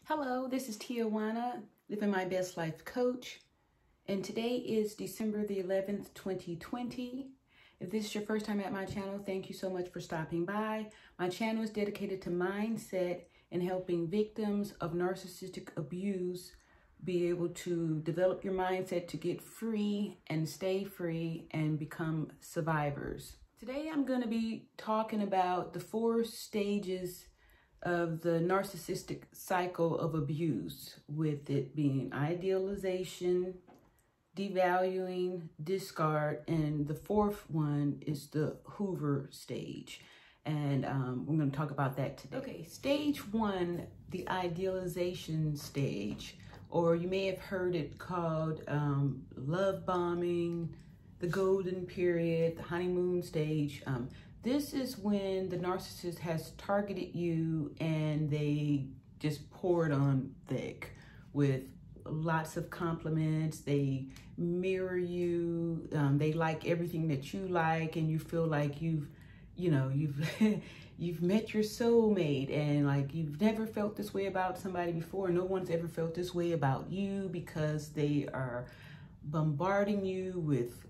Hello, this is Tijuana, Living My Best Life Coach, and today is December the 11th, 2020. If this is your first time at my channel, thank you so much for stopping by. My channel is dedicated to mindset and helping victims of narcissistic abuse be able to develop your mindset to get free and stay free and become survivors. Today I'm going to be talking about the 4 stages of the narcissistic cycle of abuse, with it being idealization, devaluing, discard, and the 4th one is the Hoover stage. And we're going to talk about that today. Okay, stage 1, the idealization stage, or you may have heard it called love bombing, the golden period, the honeymoon stage. This is when the narcissist has targeted you and they just pour it on thick with lots of compliments. They mirror you. They like everything that you like, and you feel like you've you've met your soulmate, and like you've never felt this way about somebody before. No one's ever felt this way about you because they are bombarding you with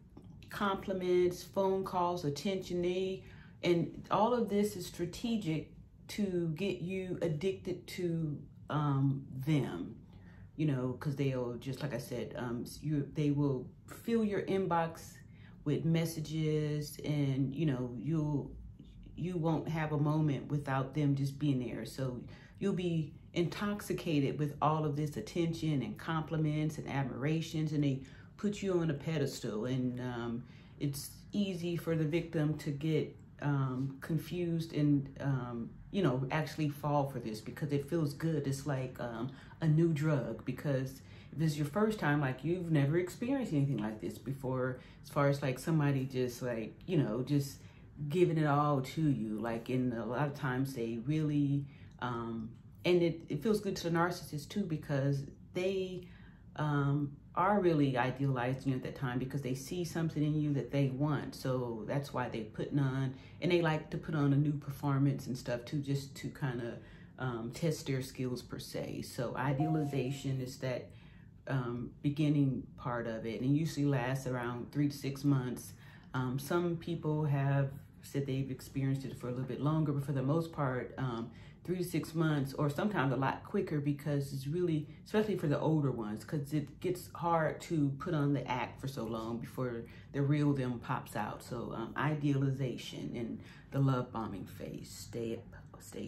compliments, phone calls, attention. And all of this is strategic to get you addicted to them, you know, because they'll, just like I said, they will fill your inbox with messages, and you know, you won't have a moment without them just being there. So you'll be intoxicated with all of this attention and compliments and admirations, and they put you on a pedestal. And it's easy for the victim to get confused and you know, actually fall for this because it feels good. It's like a new drug, because if this is your first time, like you've never experienced anything like this before, as far as like somebody just like, you know, just giving it all to you. Like, in a lot of times they really and it feels good to the narcissist too, because they are really idealizing you at that time, because they see something in you that they want. So that's why they putting on, and they like to put on a new performance and stuff too, just to kind of test their skills per se. So idealization is that beginning part of it, and usually lasts around 3 to 6 months. Some people have said they've experienced it for a little bit longer, but for the most part, 3 to 6 months, or sometimes a lot quicker, because it's really, especially for the older ones, because it gets hard to put on the act for so long before the real them pops out. So idealization and the love bombing phase, stage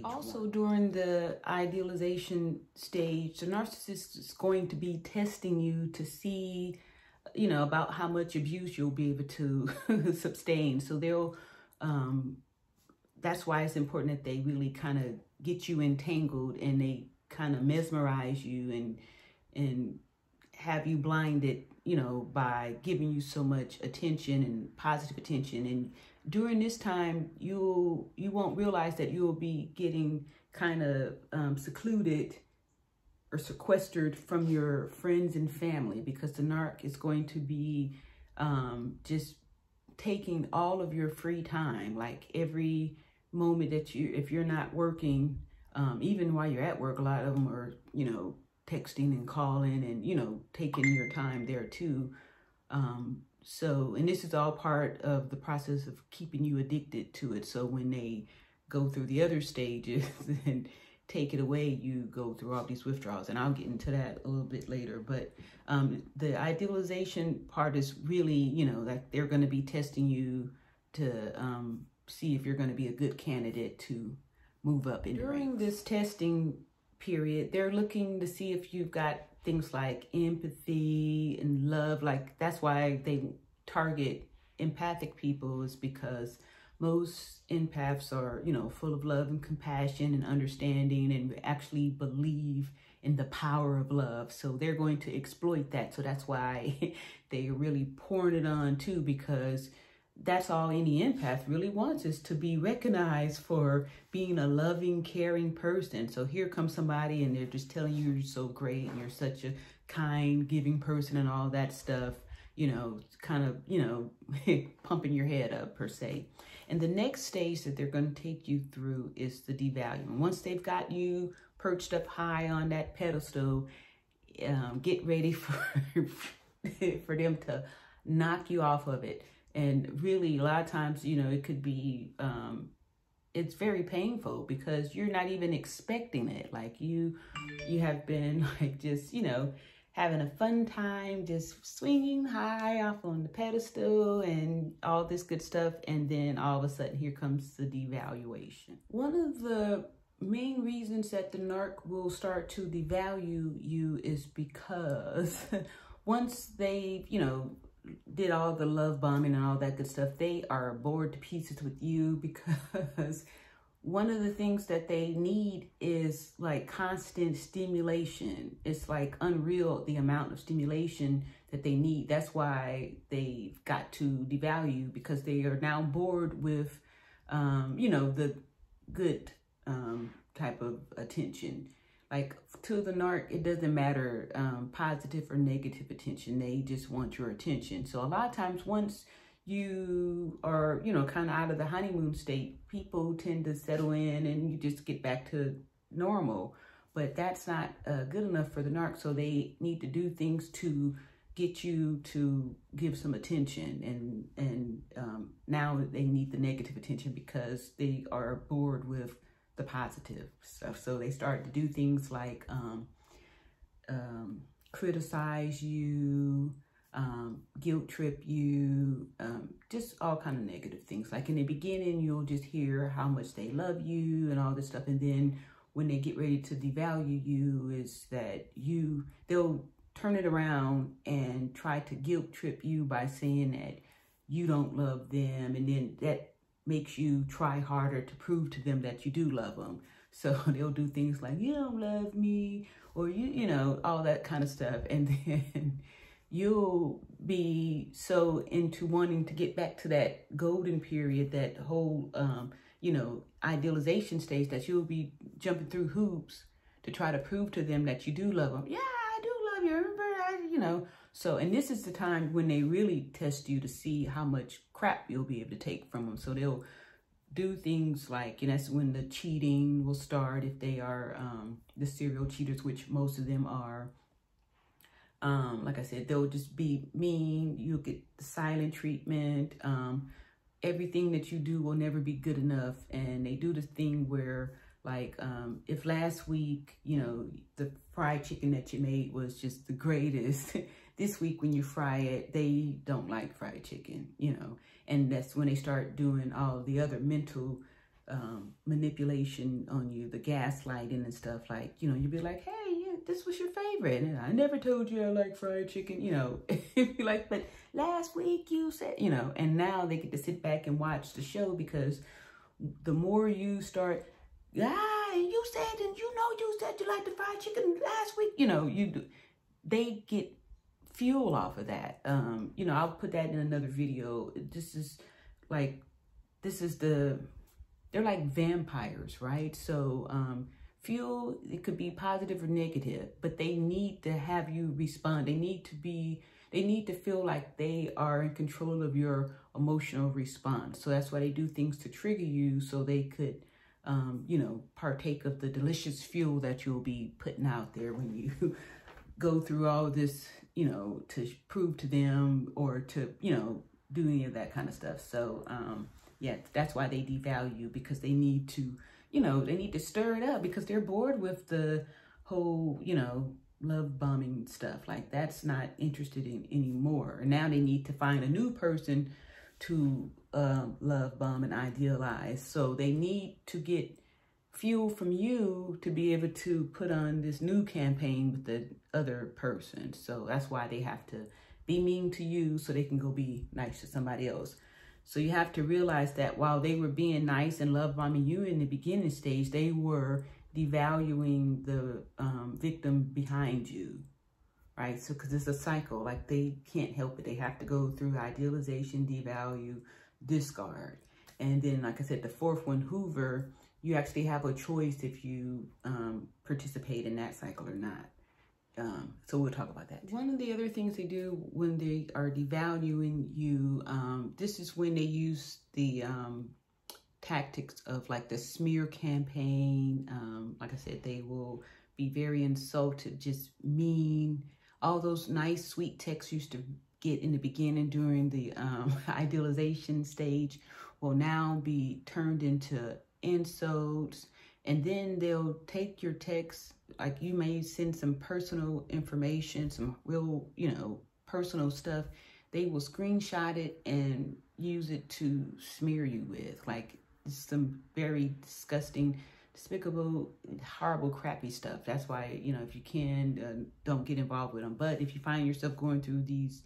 also 1. During the idealization stage, the narcissist is going to be testing you to see, you know, about how much abuse you'll be able to sustain. So they'll that's why it's important that they really kind of get you entangled, and they kind of mesmerize you and have you blinded, you know, by giving you so much attention and positive attention. And during this time, you won't realize that you'll be getting kind of secluded or sequestered from your friends and family, because the narc is going to be just taking all of your free time. Like every moment that if you're not working, even while you're at work, a lot of them are, you know, texting and calling and, you know, taking your time there too. So, and this is all part of the process of keeping you addicted to it. So when they go through the other stages and take it away, you go through all these withdrawals, and I'll get into that a little bit later. But the idealization part is really, you know, like they're going to be testing you to see if you're going to be a good candidate to move up in during this testing period. They're looking to see if you've got things like empathy and love. Like, that's why they target empathic people, is because most empaths are, you know, full of love and compassion and understanding, and actually believe in the power of love. So they're going to exploit that. So that's why they're really pouring it on too, because that's all any empath really wants, is to be recognized for being a loving, caring person. So here comes somebody and they're just telling you you're so great and you're such a kind, giving person and all that stuff, you know, kind of, you know, pumping your head up per se. And the next stage that they're going to take you through is the devaluing. Once they've got you perched up high on that pedestal, get ready for for them to knock you off of it. And really, a lot of times, you know, it could be, it's very painful because you're not even expecting it. Like you have been like just, you know, having a fun time, just swinging high off on the pedestal and all this good stuff. And then all of a sudden, here comes the devaluation. One of the main reasons that the narc will start to devalue you is because once they, you know, did all the love bombing and all that good stuff, they are bored to pieces with you, because one of the things that they need is like constant stimulation. It's like unreal the amount of stimulation that they need. That's why they've got to devalue, because they are now bored with, you know, the good type of attention. Like to the narc, it doesn't matter positive or negative attention. They just want your attention. So a lot of times once you are, you know, kind of out of the honeymoon state, people tend to settle in and you just get back to normal. But that's not good enough for the narc. So they need to do things to get you to give some attention. And now they need the negative attention because they are bored with the positive stuff. So they start to do things like criticize you, guilt trip you, just all kind of negative things. Like in the beginning, you'll just hear how much they love you and all this stuff. And then when they get ready to devalue you, is that they'll turn it around and try to guilt trip you by saying that you don't love them. And then that makes you try harder to prove to them that you do love them. So they'll do things like, you don't love me, or you know, all that kind of stuff. And then you'll be so into wanting to get back to that golden period, that whole, you know, idealization stage, that you'll be jumping through hoops to try to prove to them that you do love them. Yeah, I do love you. Remember, you know. So, and this is the time when they really test you to see how much crap you'll be able to take from them. So they'll do things like, and that's when the cheating will start, if they are the serial cheaters, which most of them are. Like I said, they'll just be mean. You'll get the silent treatment. Everything that you do will never be good enough. And they do this thing where, like, if last week, you know, the fried chicken that you made was just the greatest, this week when you fry it, they don't like fried chicken, you know. And that's when they start doing all the other mental manipulation on you, the gaslighting and stuff. Like, you know, you'd be like, hey, yeah, this was your favorite. And I never told you I like fried chicken, you know. You'd be like, but last week you said, you know. And now they get to sit back and watch the show, because the more you start, you said, and you know, you said you liked the fried chicken last week, you know, they get fuel off of that. You know, I'll put that in another video. They're like vampires, right? So fuel, it could be positive or negative, but they need to have you respond. They need to feel like they are in control of your emotional response. So that's why they do things to trigger you, so they could you know, partake of the delicious fuel that you'll be putting out there when you go through all this, you know, to prove to them or to, you know, do any of that kind of stuff. So, yeah, that's why they devalue, because they need to, you know, they need to stir it up, because they're bored with the whole, you know, love bombing stuff. Like, that's not interested in anymore. And now they need to find a new person to love bomb and idealize. So they need to get fuel from you to be able to put on this new campaign with the other person. So that's why they have to be mean to you so they can go be nice to somebody else. So you have to realize that while they were being nice and love bombing you in the beginning stage, they were devaluing the victim behind you, right? So, because it's a cycle, like they can't help it. They have to go through idealization, devalue, discard. And then, like I said, the fourth one, Hoover, you actually have a choice if you participate in that cycle or not. So we'll talk about that. One of the other things they do when they are devaluing you, this is when they use the tactics of like the smear campaign. Like I said, they will be very insulted, just mean. All those nice, sweet texts used to get in the beginning during the idealization stage will now be turned into insults. And then they'll take your text, like you may send some personal information, some real, personal stuff. They will screenshot it and use it to smear you with, like some very disgusting, despicable, horrible, crappy stuff. That's why, if you can, don't get involved with them. But if you find yourself going through these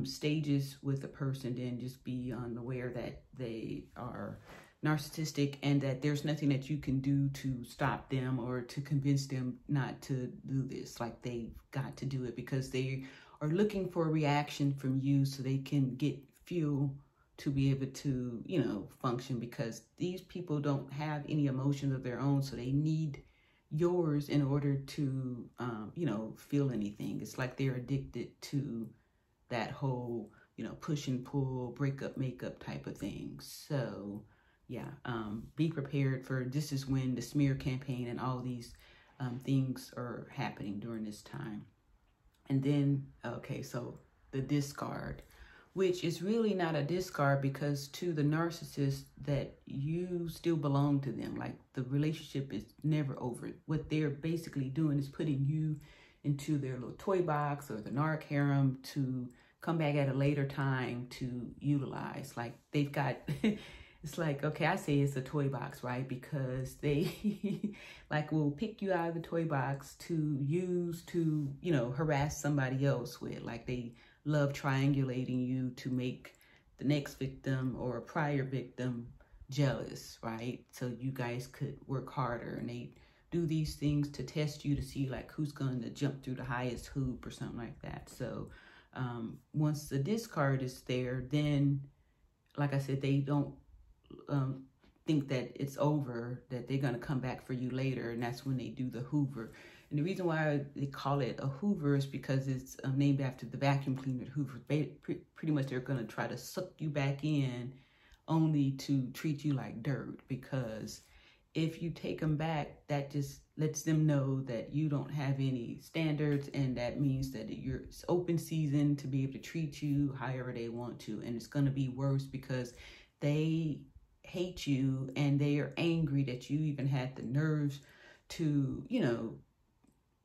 stages with a person, then just be unaware that they are narcissistic and that there's nothing that you can do to stop them or to convince them not to do this. Like, they've got to do it because they are looking for a reaction from you so they can get fuel to be able to, function, because these people don't have any emotions of their own. So they need yours in order to, feel anything. It's like they're addicted to that whole, push and pull, break up, make up type of thing. So yeah, be prepared for, this is when the smear campaign and all these things are happening during this time. And then, okay, so the discard, which is really not a discard, because to the narcissist, that you still belong to them. Like, the relationship is never over. What they're basically doing is putting you into their little toy box or the narc harem to come back at a later time to utilize. Like, they've got... It's like, okay, I say it's a toy box, right? Because they like will pick you out of the toy box to use to, harass somebody else with. Like, they love triangulating you to make the next victim or a prior victim jealous, right? So you guys could work harder, and they do these things to test you to see like who's going to jump through the highest hoop or something like that. So once the discard is there, then, like I said, they don't think that it's over, that they're going to come back for you later, and that's when they do the Hoover. And the reason why they call it a Hoover is because it's named after the vacuum cleaner Hoover. Pretty much they're going to try to suck you back in only to treat you like dirt, because if you take them back, that just lets them know that you don't have any standards, and that means that it's open season to be able to treat you however they want to. And it's going to be worse because they hate you and they are angry that you even had the nerves to,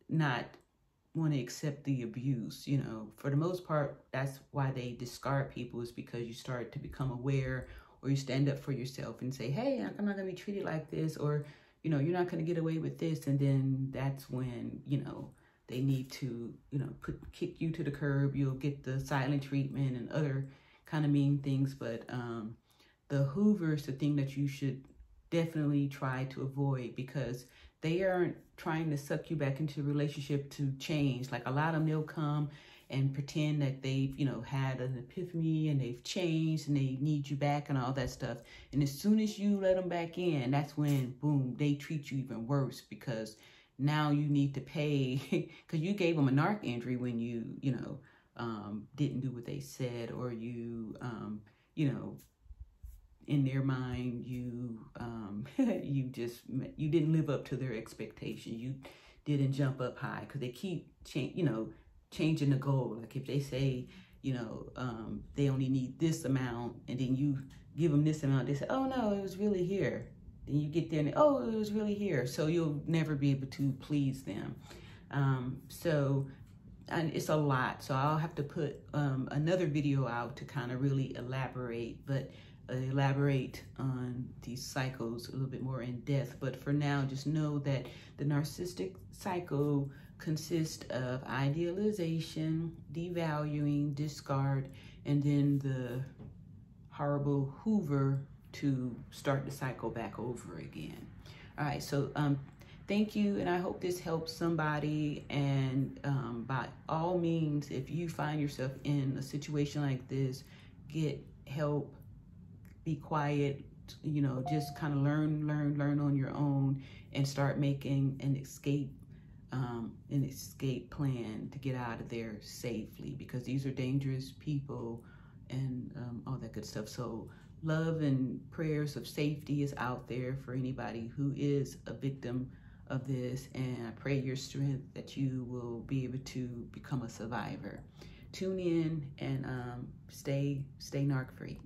not want to accept the abuse. For the most part, that's why they discard people, is because you start to become aware, or you stand up for yourself and say, hey, I'm not going to be treated like this, or, you're not going to get away with this. And then that's when, they need to, kick you to the curb. You'll get the silent treatment and other kind of mean things. But the Hoover is the thing that you should definitely try to avoid, because they aren't trying to suck you back into a relationship to change. Like, a lot of them, they'll come and pretend that they've, had an epiphany and they've changed and they need you back and all that stuff. And as soon as you let them back in, that's when, boom, they treat you even worse, because now you need to pay because you gave them a narc injury when you, didn't do what they said, or you, in their mind, you you didn't live up to their expectation. You didn't jump up high, because they keep changing the goal. Like, if they say, they only need this amount, and then you give them this amount, they say, oh no, it was really here. Then you get there and oh, it was really here. So you'll never be able to please them. And it's a lot. So I'll have to put another video out to kind of really elaborate, but elaborate on these cycles a little bit more in depth. But for now, just know that the narcissistic cycle consists of idealization, devaluing, discard, and then the horrible Hoover to start the cycle back over again. All right, so thank you, and I hope this helps somebody. And by all means, if you find yourself in a situation like this, get help. Be quiet, just kind of learn on your own, and start making an escape plan to get out of there safely, because these are dangerous people and all that good stuff. So love and prayers of safety is out there for anybody who is a victim of this, and I pray your strength that you will be able to become a survivor. Tune in and stay narc free.